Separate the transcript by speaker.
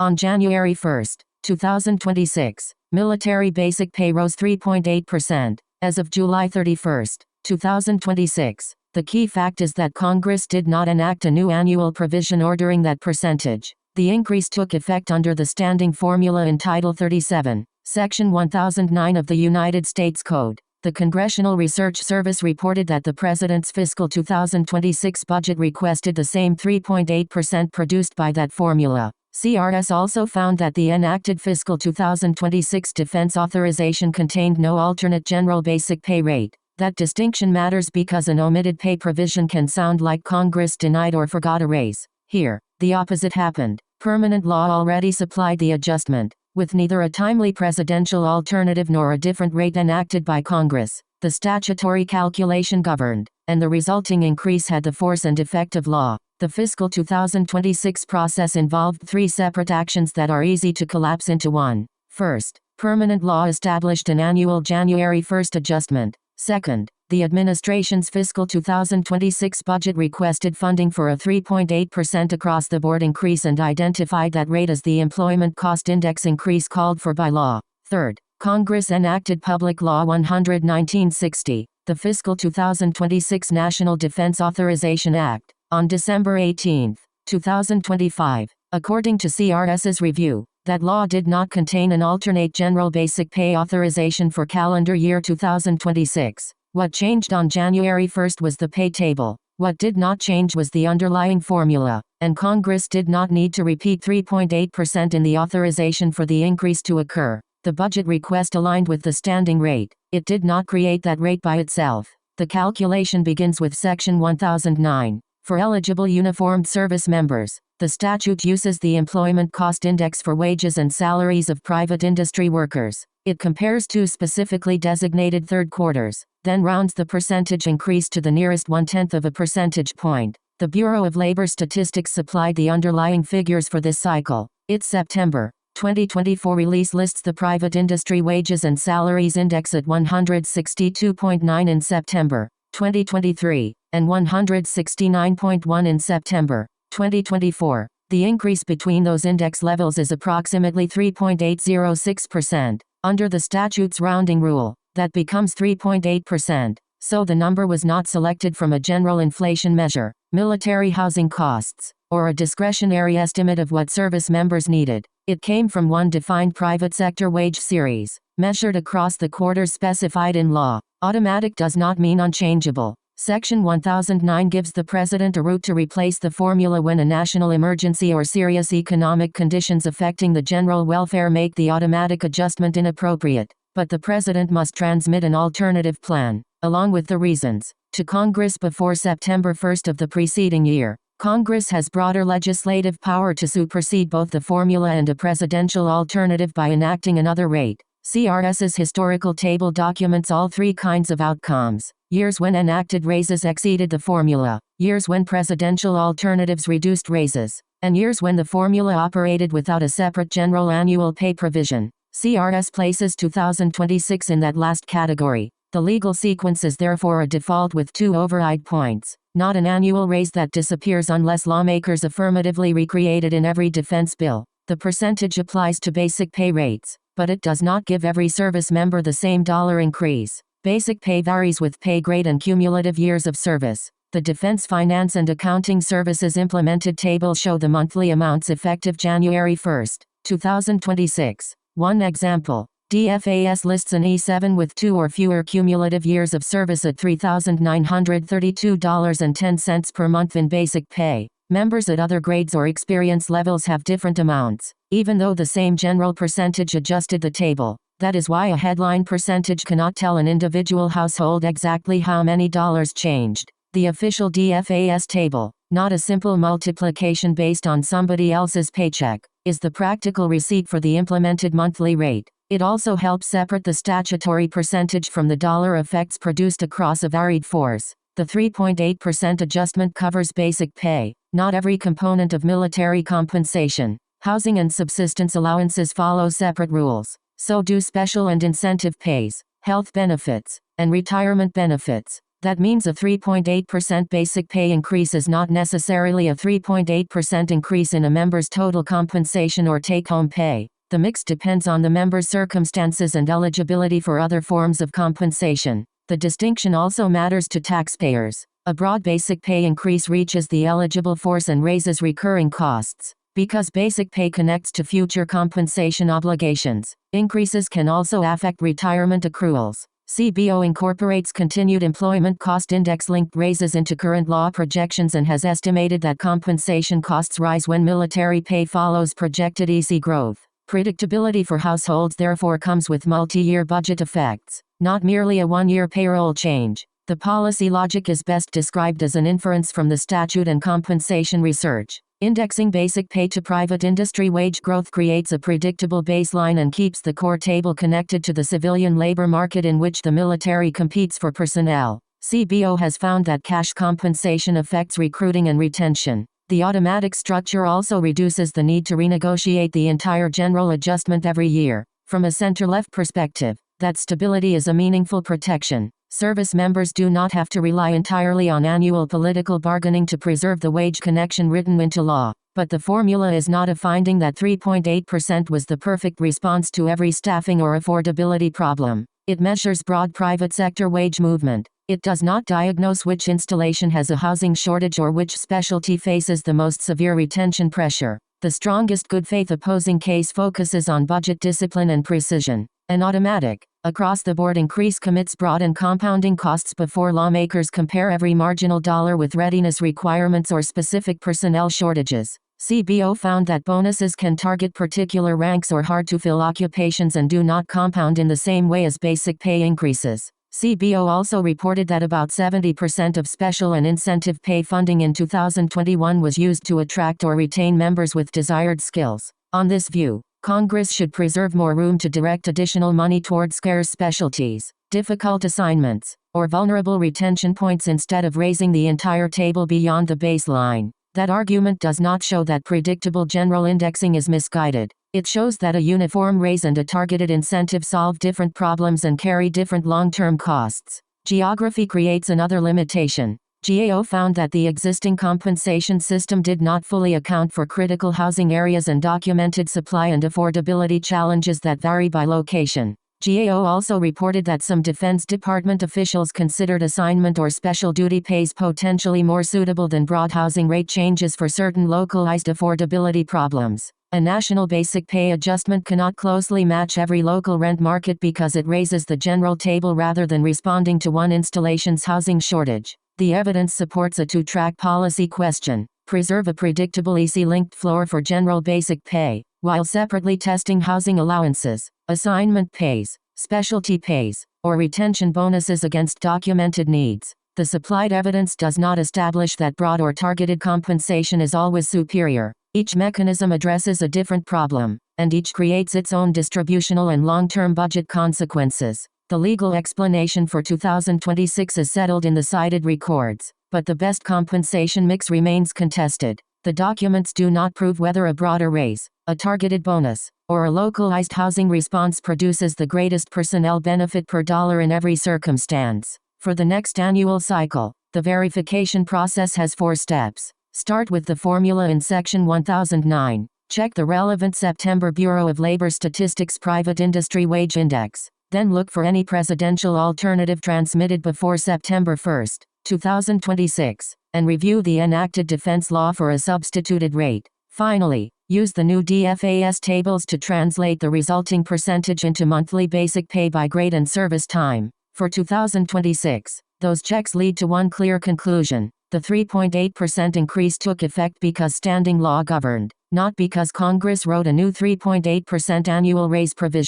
Speaker 1: On January 1, 2026, military basic pay rose 3.8%. As of July 31, 2026, the key fact is that Congress did not enact a new annual provision ordering that percentage. The increase took effect under the standing formula in Title 37, Section 1009 of the United States Code. The Congressional Research Service reported that the President's fiscal 2026 budget requested the same 3.8% produced by that formula. CRS also found that the enacted fiscal 2026 defense authorization contained no alternate general basic pay rate. That distinction matters because an omitted pay provision can sound like Congress denied or forgot a raise. Here, the opposite happened. Permanent law already supplied the adjustment, with neither a timely presidential alternative nor a different rate enacted by Congress. The statutory calculation governed, and the resulting increase had the force and effect of law. The fiscal 2026 process involved three separate actions that are easy to collapse into one. First, permanent law established an annual January 1 adjustment. Second, the administration's fiscal 2026 budget requested funding for a 3.8% across-the-board increase and identified that rate as the employment cost index increase called for by law. Third, Congress enacted Public Law 100/1960, the fiscal 2026 National Defense Authorization Act, on December 18, 2025. According to CRS's review, that law did not contain an alternate general basic pay authorization for calendar year 2026. What changed on January 1 was the pay table. What did not change was the underlying formula, and Congress did not need to repeat 3.8% in the authorization for the increase to occur. The budget request aligned with the standing rate. It did not create that rate by itself. The calculation begins with Section 1009. For eligible uniformed service members, the statute uses the employment cost index for wages and salaries of private industry workers. It compares two specifically designated third quarters, then rounds the percentage increase to the nearest 1/10 of a percentage point. The Bureau of Labor Statistics supplied the underlying figures for this cycle. Its September 2024 release lists the private industry wages and salaries index at 162.9 in September 2023, and 169.1 in September 2024. The increase between those index levels is approximately 3.806%. Under the statute's rounding rule, that becomes 3.8%, so the number was not selected from a general inflation measure, military housing costs, or a discretionary estimate of what service members needed. It came from one defined private sector wage series, measured across the quarters specified in law. Automatic does not mean unchangeable. Section 1009 gives the President a route to replace the formula when a national emergency or serious economic conditions affecting the general welfare make the automatic adjustment inappropriate. But the President must transmit an alternative plan, along with the reasons, to Congress before September 1 of the preceding year. Congress has broader legislative power to supersede both the formula and a presidential alternative by enacting another rate. CRS's historical table documents all three kinds of outcomes: years when enacted raises exceeded the formula, years when presidential alternatives reduced raises, and years when the formula operated without a separate general annual pay provision. CRS places 2026 in that last category. The legal sequence is therefore a default with two override points, not an annual raise that disappears unless lawmakers affirmatively recreate it in every defense bill. The percentage applies to basic pay rates, but it does not give every service member the same dollar increase. Basic pay varies with pay grade and cumulative years of service. The Defense Finance and Accounting Services implemented table show the monthly amounts effective January 1, 2026. One example, DFAS lists an E7 with 2 or fewer cumulative years of service at $3,932.10 per month in basic pay. Members at other grades or experience levels have different amounts, even though the same general percentage adjusted the table. That is why a headline percentage cannot tell an individual household exactly how many dollars changed. The official DFAS table, not a simple multiplication based on somebody else's paycheck, is the practical receipt for the implemented monthly rate. It also helps separate the statutory percentage from the dollar effects produced across a varied force. The 3.8% adjustment covers basic pay, not every component of military compensation. Housing and subsistence allowances follow separate rules. So do special and incentive pays, health benefits, and retirement benefits. That means a 3.8% basic pay increase is not necessarily a 3.8% increase in a member's total compensation or take-home pay. The mix depends on the member's circumstances and eligibility for other forms of compensation. The distinction also matters to taxpayers. A broad basic pay increase reaches the eligible force and raises recurring costs. Because basic pay connects to future compensation obligations, increases can also affect retirement accruals. CBO incorporates continued employment cost index-linked raises into current law projections and has estimated that compensation costs rise when military pay follows projected EC growth. Predictability for households therefore comes with multi-year budget effects, not merely a one-year payroll change. The policy logic is best described as an inference from the statute and compensation research. Indexing basic pay to private industry wage growth creates a predictable baseline and keeps the core table connected to the civilian labor market in which the military competes for personnel. CBO has found that cash compensation affects recruiting and retention. The automatic structure also reduces the need to renegotiate the entire general adjustment every year. From a center-left perspective, that stability is a meaningful protection. Service members do not have to rely entirely on annual political bargaining to preserve the wage connection written into law. But the formula is not a finding that 3.8% was the perfect response to every staffing or affordability problem. It measures broad private sector wage movement. It does not diagnose which installation has a housing shortage or which specialty faces the most severe retention pressure. The strongest good faith opposing case focuses on budget discipline and precision. An automatic, across-the-board increase commits broad and compounding costs before lawmakers compare every marginal dollar with readiness requirements or specific personnel shortages. CBO found that bonuses can target particular ranks or hard-to-fill occupations and do not compound in the same way as basic pay increases. CBO also reported that about 70% of special and incentive pay funding in 2021 was used to attract or retain members with desired skills. On this view, Congress should preserve more room to direct additional money toward scarce specialties, difficult assignments, or vulnerable retention points instead of raising the entire table beyond the baseline. That argument does not show that predictable general indexing is misguided. It shows that a uniform raise and a targeted incentive solve different problems and carry different long-term costs. Geography creates another limitation. GAO found that the existing compensation system did not fully account for critical housing areas and documented supply and affordability challenges that vary by location. GAO also reported that some Defense Department officials considered assignment or special duty pays potentially more suitable than broad housing rate changes for certain localized affordability problems. A national basic pay adjustment cannot closely match every local rent market because it raises the general table rather than responding to one installation's housing shortage. The evidence supports a two-track policy question. Preserve a predictable EC-linked floor for general basic pay, while separately testing housing allowances, assignment pays, specialty pays, or retention bonuses against documented needs. The supplied evidence does not establish that broad or targeted compensation is always superior. Each mechanism addresses a different problem, and each creates its own distributional and long-term budget consequences. The legal explanation for 2026 is settled in the cited records, but the best compensation mix remains contested. The documents do not prove whether a broader raise, a targeted bonus, or a localized housing response produces the greatest personnel benefit per dollar in every circumstance. For the next annual cycle, the verification process has 4 steps. Start with the formula in Section 1009. Check the relevant September Bureau of Labor Statistics Private Industry Wage Index. Then look for any presidential alternative transmitted before September 1, 2026, and review the enacted defense law for a substituted rate. Finally, use the new DFAS tables to translate the resulting percentage into monthly basic pay by grade and service time. For 2026, those checks lead to one clear conclusion. The 3.8% increase took effect because standing law governed, not because Congress wrote a new 3.8% annual raise provision.